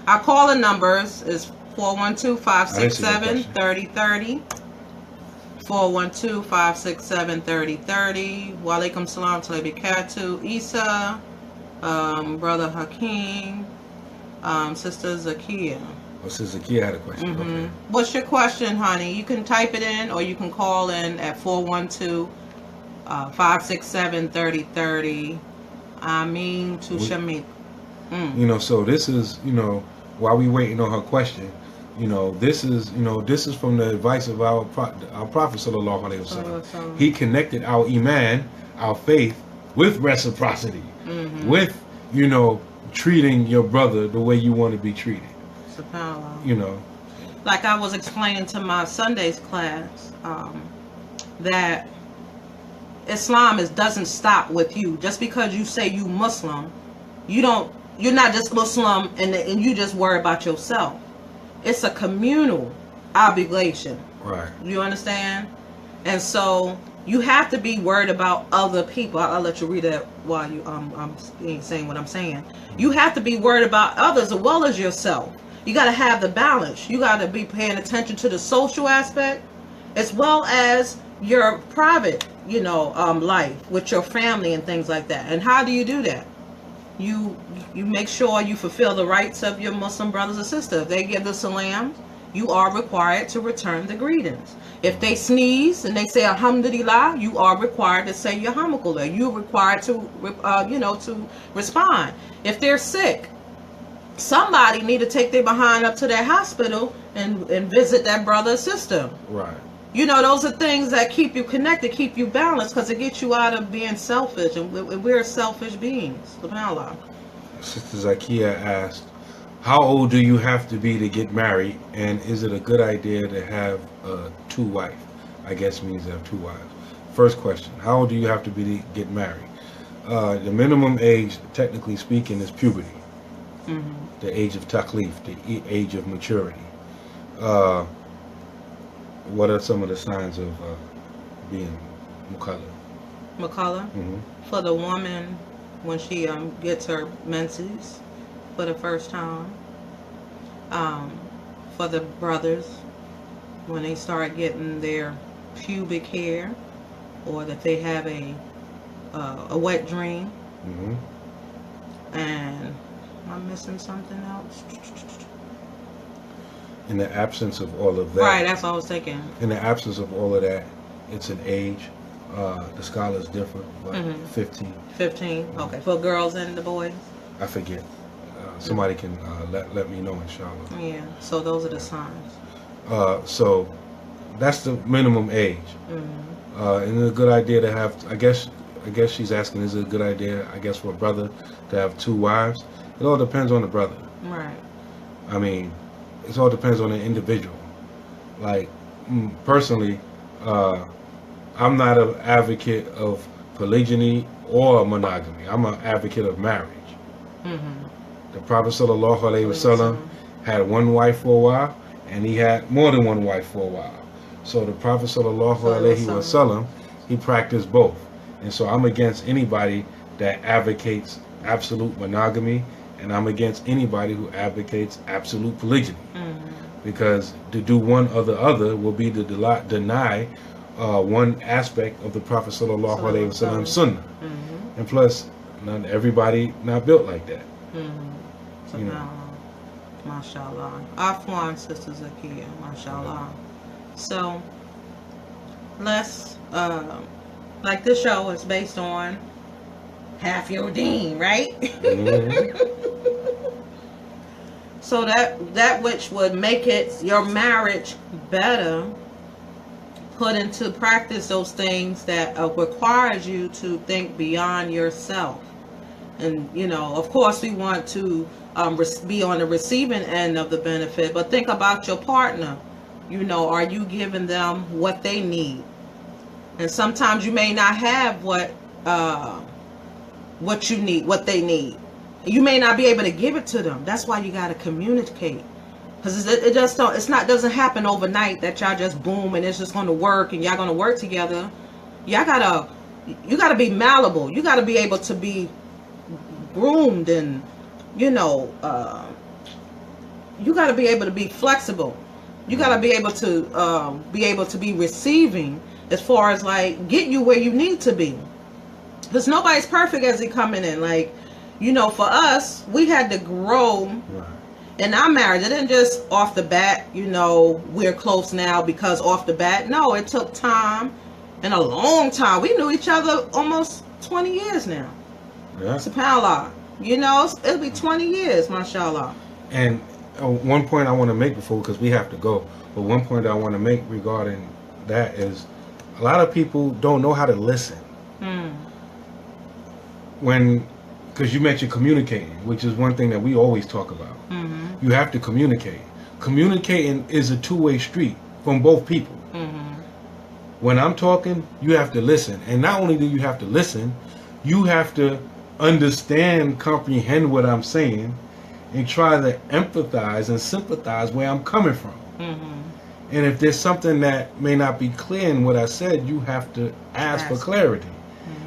Our calling numbers is 412-567-3030. 412-567-3030. Wa alaikum salam to barakatuh. Isa, Brother Hakeem, Sister Zakia. Oh, Sister Zakia had a question. Okay. What's your question, honey? You can type it in or you can call in at 412-567-3030. Ameen to Shamik. So this is, while we waiting on her question, this is from the advice of our Prophet sallallahu alaihi wasallam. He connected our iman, our faith, with reciprocity, with treating your brother the way you want to be treated. SubhanAllah. Like I was explaining to my Sundays class, that Islam doesn't stop with you. Just because you say you Muslim, you're not just Muslim and you just worry about yourself. It's a communal obligation. Right. You understand? And so you have to be worried about other people. I'll let you read that while I'm saying what I'm saying. You have to be worried about others as well as yourself. You got to have the balance. You got to be paying attention to the social aspect as well as your private, life with your family and things like that. And how do you do that? You make sure you fulfill the rights of your Muslim brothers and sisters. If they give the salam, you are required to return the greetings. If they sneeze and they say alhamdulillah, you are required to say yarhamukallah. You're required to to respond. If they're sick, somebody need to take their behind up to their hospital and visit that brother or sister. Right. Those are things that keep you connected, keep you balanced, because it gets you out of being selfish, and we're selfish beings. SubhanAllah. Sister Zakia asked, how old do you have to be to get married, and is it a good idea to have two wives? I guess means to have two wives. First question, how old do you have to be to get married? The minimum age, technically speaking, is puberty. The age of taklif, the age of maturity. What are some of the signs of being mukallaf? Mukallaf? For the woman, when she gets her menses for the first time. For the brothers, when they start getting their pubic hair, or that they have a wet dream. And am I missing something else? In the absence of all of that. Right, that's what I was thinking. In the absence of all of that, it's an age. The scholars differ, like 15. 15, okay. For girls and the boys? I forget. Somebody can let me know, inshallah. Yeah, so those are the signs. So that's the minimum age. And it's a good idea to have, I guess she's asking, is it a good idea, for a brother to have two wives? It all depends on the brother. Right. I mean, it all depends on the individual. Like, personally, I'm not an advocate of polygyny or monogamy. I'm an advocate of marriage. The Prophet sallallahu alaihi wasallam had one wife for a while, and he had more than one wife for a while. So the Prophet sallallahu alaihi wasallam, he practiced both. And so I'm against anybody that advocates absolute monogamy, and I'm against anybody who advocates absolute polygyny. Because to do one or the other will be to deny one aspect of the Prophet sallallahu alaihi wasallam's sunnah. And plus, not everybody not built like that. MashaAllah. Afwan, Sister Zakia. MashaAllah. So, let's, like this show is based on half your deen, right? So that which would make your marriage better, put into practice those things that requires you to think beyond yourself. And of course we want to be on the receiving end of the benefit, but think about your partner. Are you giving them what they need? And sometimes you may not have what you need, what they need. You may not be able to give it to them. That's why you got to communicate. Because it just don't. It's not doesn't happen overnight that y'all just boom and it's just going to work and y'all going to work together. You gotta be malleable. You gotta be able to be groomed and you gotta be able to be flexible. You gotta be able to be receiving as far as like get you where you need to be. Because nobody's perfect as they coming in. Like, for us, we had to grow. Right. In our marriage, it didn't just off the bat, we're close now because off the bat. No, it took time and a long time. We knew each other almost 20 years now. Yeah. SubhanAllah. It'll be 20 years, mashallah. And one point I want to make before, because we have to go, but one point I want to make regarding that is a lot of people don't know how to listen. Because you mentioned communicating, which is one thing that we always talk about. Mm-hmm. You have to communicate. Communicating is a two-way street from both people. Mm-hmm. When I'm talking, you have to listen. And not only do you have to listen, you have to understand, comprehend what I'm saying, and try to empathize and sympathize where I'm coming from. Mm-hmm. And if there's something that may not be clear in what I said, you have to ask for clarity.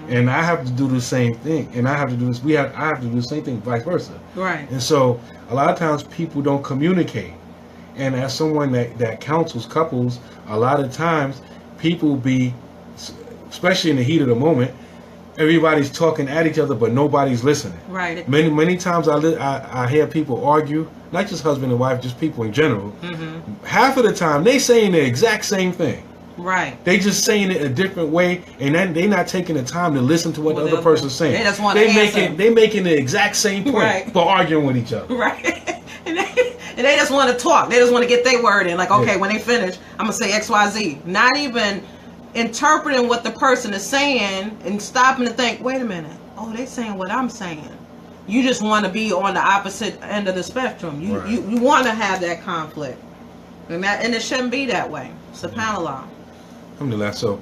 And I have to do the same thing, and I have to do this. I have to do the same thing, vice versa. Right. And so, a lot of times people don't communicate. And as someone that counsels couples, a lot of times people especially in the heat of the moment, everybody's talking at each other, but nobody's listening. Right. Many times I hear people argue, not just husband and wife, just people in general. Mm-hmm. Half of the time they saying the exact same thing. Right. They just saying it a different way, and then they not taking the time to listen to what the other person's saying. They just want to answer. They making the exact same point, right, but arguing with each other. Right. and they just want to talk. They just want to get their word in. Like, okay, when they finish, I'm gonna say XYZ. Not even interpreting what the person is saying and stopping to think, wait a minute. Oh, they saying what I'm saying. You just want to be on the opposite end of the spectrum. You want to have that conflict, and it shouldn't be that way. SubhanAllah. Alhamdulillah. So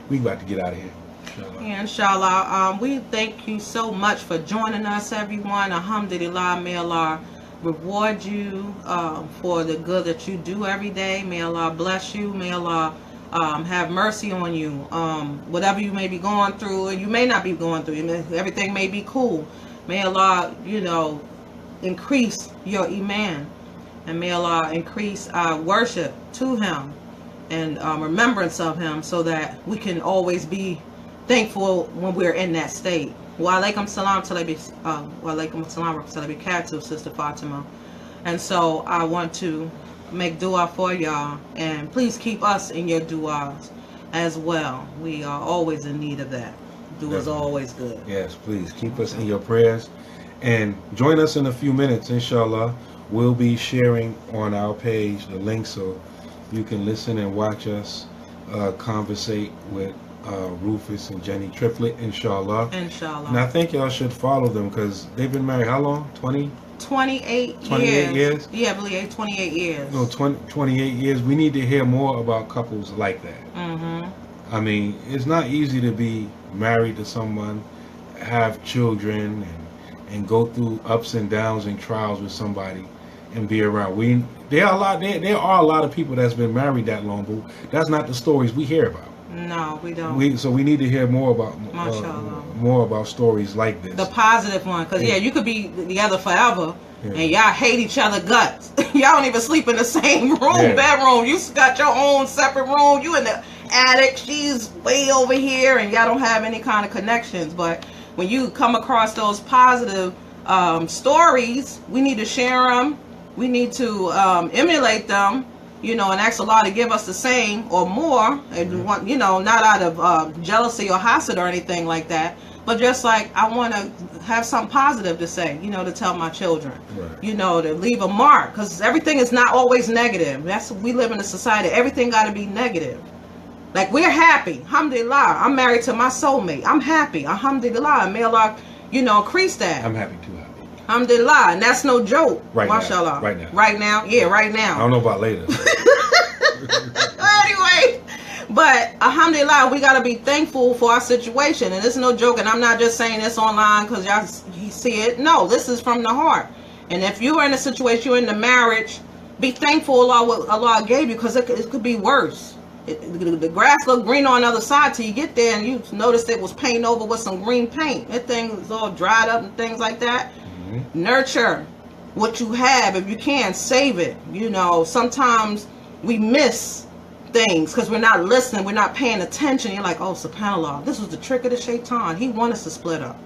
we about to get out of here. Inshallah. Yeah, inshallah. We thank you so much for joining us, everyone. Alhamdulillah. May Allah reward you for the good that you do every day. May Allah bless you. May Allah have mercy on you. Whatever you may be going through, and you may not be going through, everything may be cool. May Allah, increase your iman, and may Allah increase our worship to Him and remembrance of Him, so that we can always be thankful when we're in that state. Wa alaikum salam barakatuh, Sister Fatima. And so I want to make dua for y'all, and please keep us in your duas as well. We are always in need of that. Dua is always good. Yes, please keep us in your prayers, and join us in a few minutes, inshallah. We'll be sharing on our page the link so you can listen and watch us conversate with Rufus and Jenny Triplet, inshallah. Inshallah. And I think y'all should follow them, because they've been married how long? 28 years. Yeah, I believe 28 years. No, 28 years. We need to hear more about couples like that. Mm-hmm. I mean, it's not easy to be married to someone, have children, and go through ups and downs and trials with somebody and be around. There are a lot of people that's been married that long, but that's not the stories we hear about. No, we don't. So we need to hear more about stories like this. The positive one, because you could be together forever, and y'all hate each other guts. Y'all don't even sleep in the same room, bedroom. You got your own separate room. You in the attic, she's way over here, and y'all don't have any kind of connections. But when you come across those positive stories, we need to share them. We need to emulate them, and ask Allah to give us the same or more, and not out of jealousy or hasad or anything like that, but just like I want to have something positive to say, to tell my children, to leave a mark, because everything is not always negative. We live in a society, everything got to be negative. Like, we're happy, alhamdulillah. I'm married to my soulmate. I'm happy, alhamdulillah. May Allah, increase that. I'm happy too. Alhamdulillah, and that's no joke. Right, mashallah. Right now. Right now? Yeah, right now. I don't know about later. Anyway, but alhamdulillah, we got to be thankful for our situation. And it's no joke, and I'm not just saying this online because y'all see it. No, this is from the heart. And if you are in a situation, you're in the marriage, be thankful Allah gave you, because it could be worse. The grass looked green on the other side till you get there and you notice it was painted over with some green paint. That thing is all dried up and things like that. Nurture what you have. If you can, save it. You know, sometimes we miss things because we're not listening, we're not paying attention. You're like, oh, subhanAllah, this was the trick of the shaitan. He wants us to split up.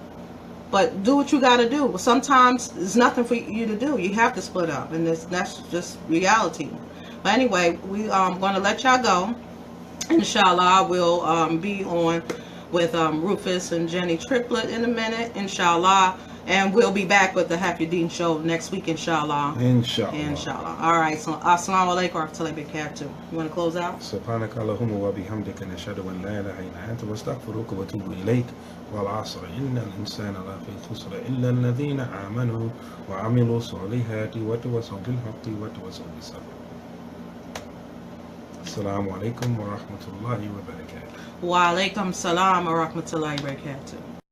But do what you got to do. But sometimes there's nothing for you to do. You have to split up, and that's just reality. But anyway, we going to let y'all go. Inshallah, we'll be on with Rufus and Jenny Triplet in a minute, inshallah. And we'll be back with the Happy Deen show next week, inshallah. Inshallah. All right. So, assalamu alaikum wa rahmatullahi wa barakatuh. You want to close out? سبحانك اللهم وبحمدك نشهد أن لا إله إلا أنت واستغفرك وأتوب إليك والعصر إن الإنسان لفي خسر إلا الذين آمنوا وعملوا الصالحات وتواصوا بالحق وتواصوا بالصبر. السلام عليكم ورحمة الله وبركاته. Wa alaikum salam wa rahmatullahi wa barakatuh.